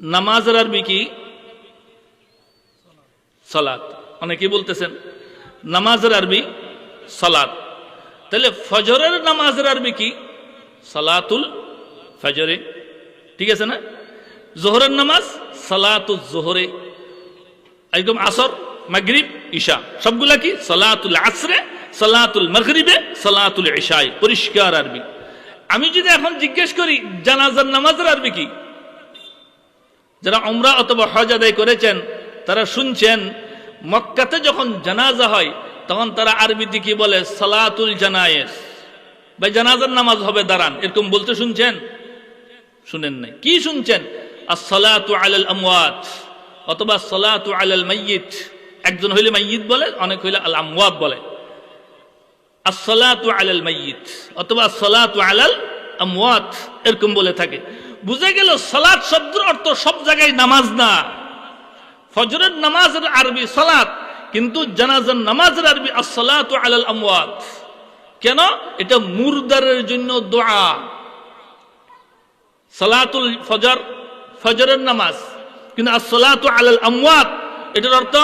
নামাজের আরবি কি? সালাত। অনেকে বলতেছেন নামাজের আরবি সালাত। তাহলে ফজরের নামাজের আরবি কি? সালাতুল ফজরে, ঠিক আছে না? জোহরের নামাজ সালাতুল জোহরে, একদম আসর, মাগরিব, ঈশা সবগুলা কি? সালাতুল আসরে, সালাতুল মাগরিবে, সালাতুল ঈশায়, পরিষ্কার আরবি। আমি যদি এখন জিজ্ঞেস করি জানাজার নামাজের আরবি কি, যারা উমরা অথবা হজ আদায় করেছেন তারা শুনছেন মক্কাতে যখন জানাজা হয় তখন তারা আরবিতে কি বলে? সালাতুল জানায়েজ, বা জানাজার নামাজ হবে দাঁড়ান, এরকম বলতে শুনছেন? শুনেন নাই। কি শুনছেন? আসসালাতু আলাল আমওয়াত অথবা সালাতু আলাল মাইয়িত। একজন হইলে মাইয়িত বলে, অনেক হইলে আল আমওয়াত বলে। আসসালাতু আলাল মাইয়িত অথবা আসসালাতু আলাল আমওয়াত এরকম বলে থাকে। বুঝে গেল সালাত শব্দের অর্থ সব জায়গায় নামাজ না। ফজরের নামাজের আরবি সালাত, কিন্তু জানাজার নামাজের আরবি আসসালাতু আলাল আমওয়াত। কেন? এটা মুরদারের জন্য দোয়া। সালাতুল ফজর ফজরের নামাজ, কিন্তু আসসালাতু আলাল আমওয়াত এটার অর্থ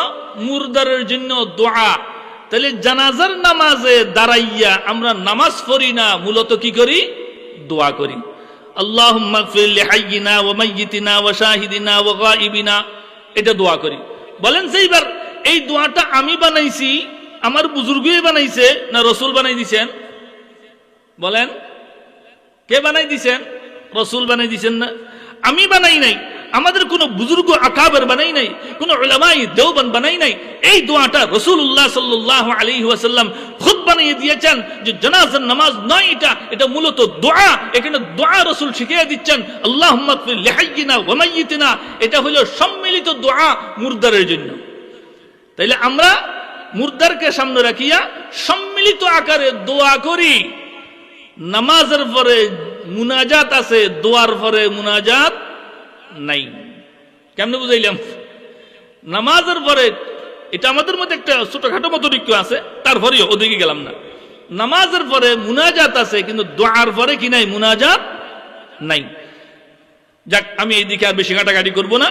মুরদারের জন্য দোয়া। তাহলে জানাজার নামাজে দাঁড়াইয়া আমরা নামাজ পড়ি না, মূলত কি করি? দোয়া করি। আল্লাহুম্মা গফির লিহাইয়িনা ওয়া মাইয়িতিনা ওয়া শাহিদিনা ওয়া গায়িবিনা, এটা দোয়া করি। বলেন সেইবার এই দোয়াটা আমি বানাইছি, আমার বুজুর্গই বানাইছে, না রাসূল বানাই দিয়েছেন? বলেন কে বানাই দিয়েছেন? রাসূল বানাই দিয়েছেন না? আমি বানাই নাই, আমাদের কোন বুজুর্গ আকাবের বানাই নাই, কোন উলামায়ে দেওবন্দ বানাই নাই। এই দোয়াটা রাসূলুল্লাহ সাল্লাল্লাহু আলাইহি ওয়াসাল্লাম খুদ বানিয়ে দিয়েছেন যে জানাজার নামাজ নয়, এটা মূলত দোয়া। এখানে দোয়া রাসূল শিখিয়ে দিচ্ছেন, আল্লাহুম্মা গফির লিহাইয়িনা ওয়া মাইয়িতিনা, এটা হলো সম্মিলিত দোয়া মুরদারের জন্য। তাইলে আমরা মুরদারকে সামনে রাখিয়া সম্মিলিত আকারে দোয়া করি। নামাজের পরে মুনাজাত আছে, দোয়ার পরে মুনাজাত নাই। কেমনে বুঝাইলাম? নামাজের পরে এটা আমাদের মধ্যে একটা ছোটখাটো মতো দিক আছে, তারপরেও ওদিকে গেলাম না। নামাজের পরে মুনাজাত আছে, কিন্তু দোয়ার পরে কি নাই? মুনাজাত নাই। যাক, আমি এইদিকে আর বেশি ঘাটাঘাটি করবো না।